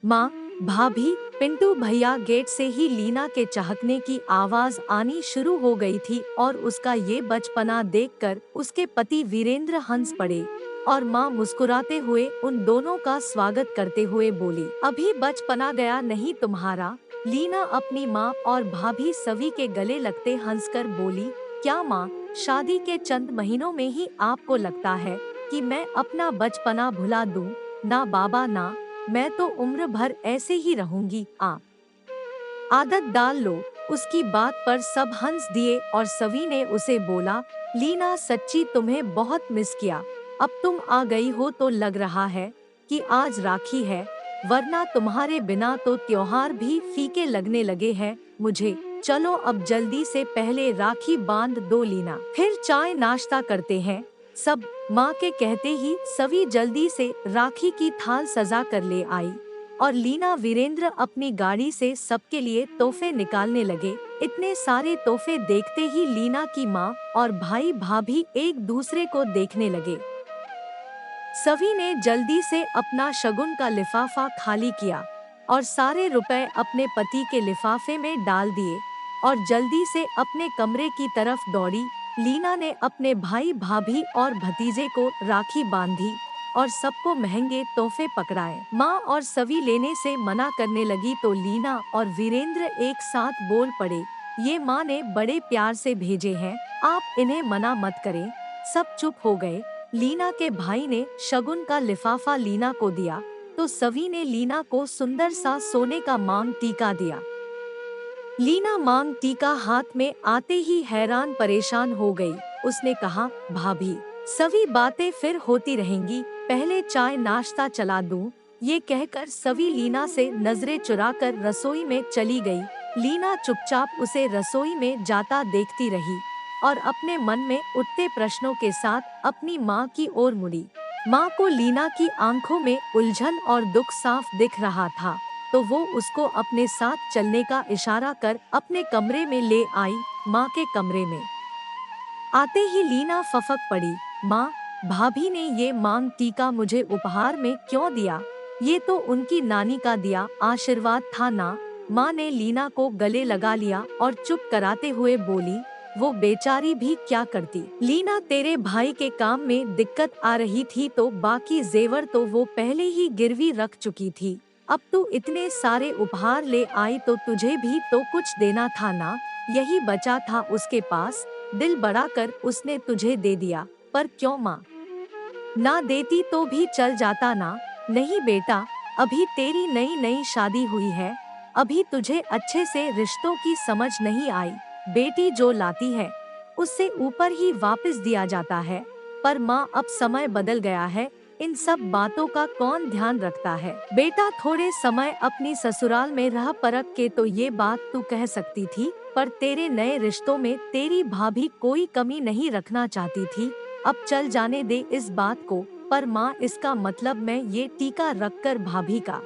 माँ, भाभी, पिंटू भैया। गेट से ही लीना के चहकने की आवाज आनी शुरू हो गई थी और उसका ये बचपना देखकर उसके पति वीरेंद्र हंस पड़े और माँ मुस्कुराते हुए उन दोनों का स्वागत करते हुए बोली, अभी बचपना गया नहीं तुम्हारा। लीना अपनी माँ और भाभी सभी के गले लगते हंसकर बोली, क्या माँ, शादी के चंद महीनों में ही आपको लगता है कि मैं अपना बचपना भुला दूं? ना बाबा ना, मैं तो उम्र भर ऐसे ही रहूंगी। आदत डाल लो। उसकी बात पर सब हंस दिए और सभी ने उसे बोला, लीना सच्ची तुम्हें बहुत मिस किया। अब तुम आ गई हो तो लग रहा है कि आज राखी है, वरना तुम्हारे बिना तो त्योहार भी फीके लगने लगे हैं मुझे। चलो अब जल्दी से पहले राखी बांध दो लीना, फिर चाय नाश्ता करते हैं सब। माँ के कहते ही सभी जल्दी से राखी की थाल सजा कर ले आई और लीना वीरेंद्र अपनी गाड़ी से सबके लिए तोहफे निकालने लगे। इतने सारे तोहफे देखते ही लीना की माँ और भाई भाभी एक दूसरे को देखने लगे। सभी ने जल्दी से अपना शगुन का लिफाफा खाली किया और सारे रुपए अपने पति के लिफाफे में डाल दिए और जल्दी से अपने कमरे की तरफ दौड़ी। लीना ने अपने भाई भाभी और भतीजे को राखी बांधी और सबको महंगे तोहफे पकड़ाए। माँ और सभी लेने से मना करने लगी तो लीना और वीरेंद्र एक साथ बोल पड़े, ये माँ ने बड़े प्यार से भेजे हैं, आप इन्हें मना मत करें। सब चुप हो गए। लीना के भाई ने शगुन का लिफाफा लीना को दिया तो सभी ने लीना को सुंदर सा सोने का मांग टीका दिया। लीना मांग टीका हाथ में आते ही हैरान परेशान हो गई। उसने कहा, भाभी, सभी बातें फिर होती रहेंगी, पहले चाय नाश्ता चला दूं। ये कहकर सभी लीना से नजरें चुराकर रसोई में चली गई। लीना चुपचाप उसे रसोई में जाता देखती रही और अपने मन में उठते प्रश्नों के साथ अपनी माँ की ओर मुड़ी। माँ को लीना की आंखों में उलझन और दुख साफ दिख रहा था, तो वो उसको अपने साथ चलने का इशारा कर अपने कमरे में ले आई। माँ के कमरे में आते ही लीना फफक पड़ी। माँ, भाभी ने ये मांग टीका मुझे उपहार में क्यों दिया? ये तो उनकी नानी का दिया आशीर्वाद था ना। माँ ने लीना को गले लगा लिया और चुप कराते हुए बोली, वो बेचारी भी क्या करती। लीना, तेरे भाई के काम में दिक्कत आ रही थी तो बाकी जेवर तो वो पहले ही गिरवी रख चुकी थी। अब तू इतने सारे उपहार ले आई तो तुझे भी तो कुछ देना था ना। यही बचा था उसके पास, दिल बड़ा कर उसने तुझे दे दिया। पर क्यों माँ? ना देती तो भी चल जाता ना। नहीं बेटा, अभी तेरी नई नई शादी हुई है, अभी तुझे अच्छे से रिश्तों की समझ नहीं आई। बेटी जो लाती है उससे ऊपर ही वापस दिया जाता है। पर माँ, अब समय बदल गया है, इन सब बातों का कौन ध्यान रखता है। बेटा, थोड़े समय अपनी ससुराल में रह परख के तो ये बात तू कह सकती थी, पर तेरे नए रिश्तों में तेरी भाभी कोई कमी नहीं रखना चाहती थी। अब चल जाने दे इस बात को। पर माँ, इसका मतलब मैं ये टीका रखकर भाभी का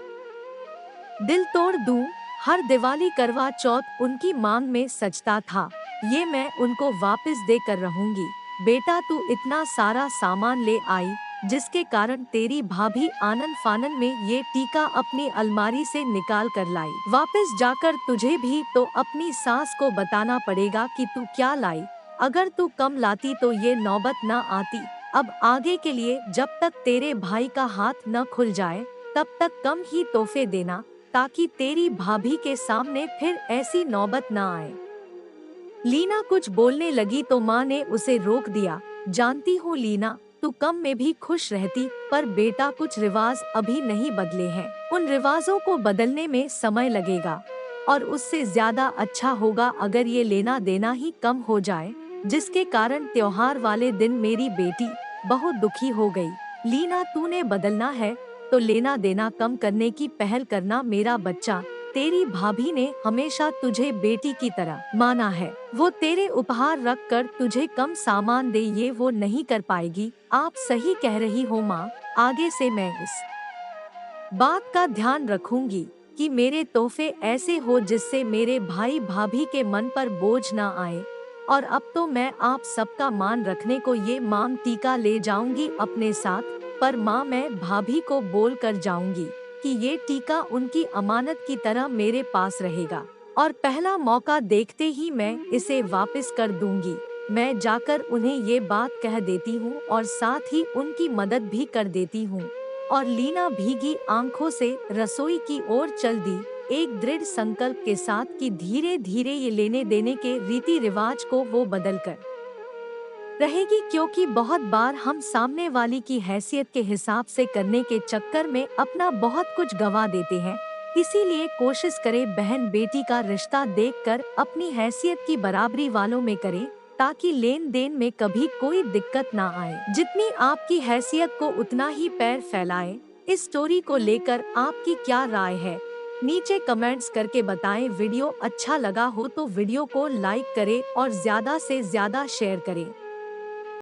दिल तोड़ दूं? हर दिवाली करवा चौथ उनकी मांग में सजता था, ये मैं उनको वापस दे कर रहूंगी। बेटा, तू इतना सारा सामान ले आई जिसके कारण तेरी भाभी आनन फानन में ये टीका अपनी अलमारी से निकाल कर लाई। वापस जाकर तुझे भी तो अपनी सास को बताना पड़ेगा कि तू क्या लाई। अगर तू कम लाती तो ये नौबत न आती। अब आगे के लिए जब तक तेरे भाई का हाथ न खुल जाए तब तक कम ही तोहफे देना, ताकि तेरी भाभी के सामने फिर ऐसी नौबत न आए। लीना कुछ बोलने लगी तो माँ ने उसे रोक दिया। जानती हूँ लीना, तू कम में भी खुश रहती, पर बेटा कुछ रिवाज अभी नहीं बदले हैं। उन रिवाजों को बदलने में समय लगेगा और उससे ज्यादा अच्छा होगा अगर ये लेना देना ही कम हो जाए, जिसके कारण त्योहार वाले दिन मेरी बेटी बहुत दुखी हो गई। लीना, तूने बदलना है तो लेना देना कम करने की पहल करना मेरा बच्चा। तेरी भाभी ने हमेशा तुझे बेटी की तरह माना है। वो तेरे उपहार रख कर तुझे कम सामान दे, ये वो नहीं कर पाएगी। आप सही कह रही हो माँ, आगे से मैं इस बात का ध्यान रखूंगी कि मेरे तोहफे ऐसे हो जिससे मेरे भाई भाभी के मन पर बोझ न आए। और अब तो मैं आप सबका मान रखने को ये मांग टीका ले जाऊंगी अपने साथ। पर माँ, मैं भाभी को बोल कर जाऊंगी कि ये टीका उनकी अमानत की तरह मेरे पास रहेगा और पहला मौका देखते ही मैं इसे वापस कर दूंगी। मैं जाकर उन्हें ये बात कह देती हूँ और साथ ही उनकी मदद भी कर देती हूँ। और लीना भीगी आंखों से रसोई की ओर चल दी, एक दृढ़ संकल्प के साथ कि धीरे धीरे ये लेने देने के रीति रिवाज को वो बदल कर रहेगी, क्योंकि बहुत बार हम सामने वाली की हैसियत के हिसाब से करने के चक्कर में अपना बहुत कुछ गंवा देते हैं। इसीलिए कोशिश करें बहन बेटी का रिश्ता देखकर अपनी हैसियत की बराबरी वालों में करें, ताकि लेन देन में कभी कोई दिक्कत ना आए। जितनी आपकी हैसियत को उतना ही पैर फैलाएं। इस स्टोरी को लेकर आपकी क्या राय है, नीचे कमेंट्स करके बताएं। वीडियो अच्छा लगा हो तो वीडियो को लाइक करें और ज्यादा से ज्यादा शेयर करें।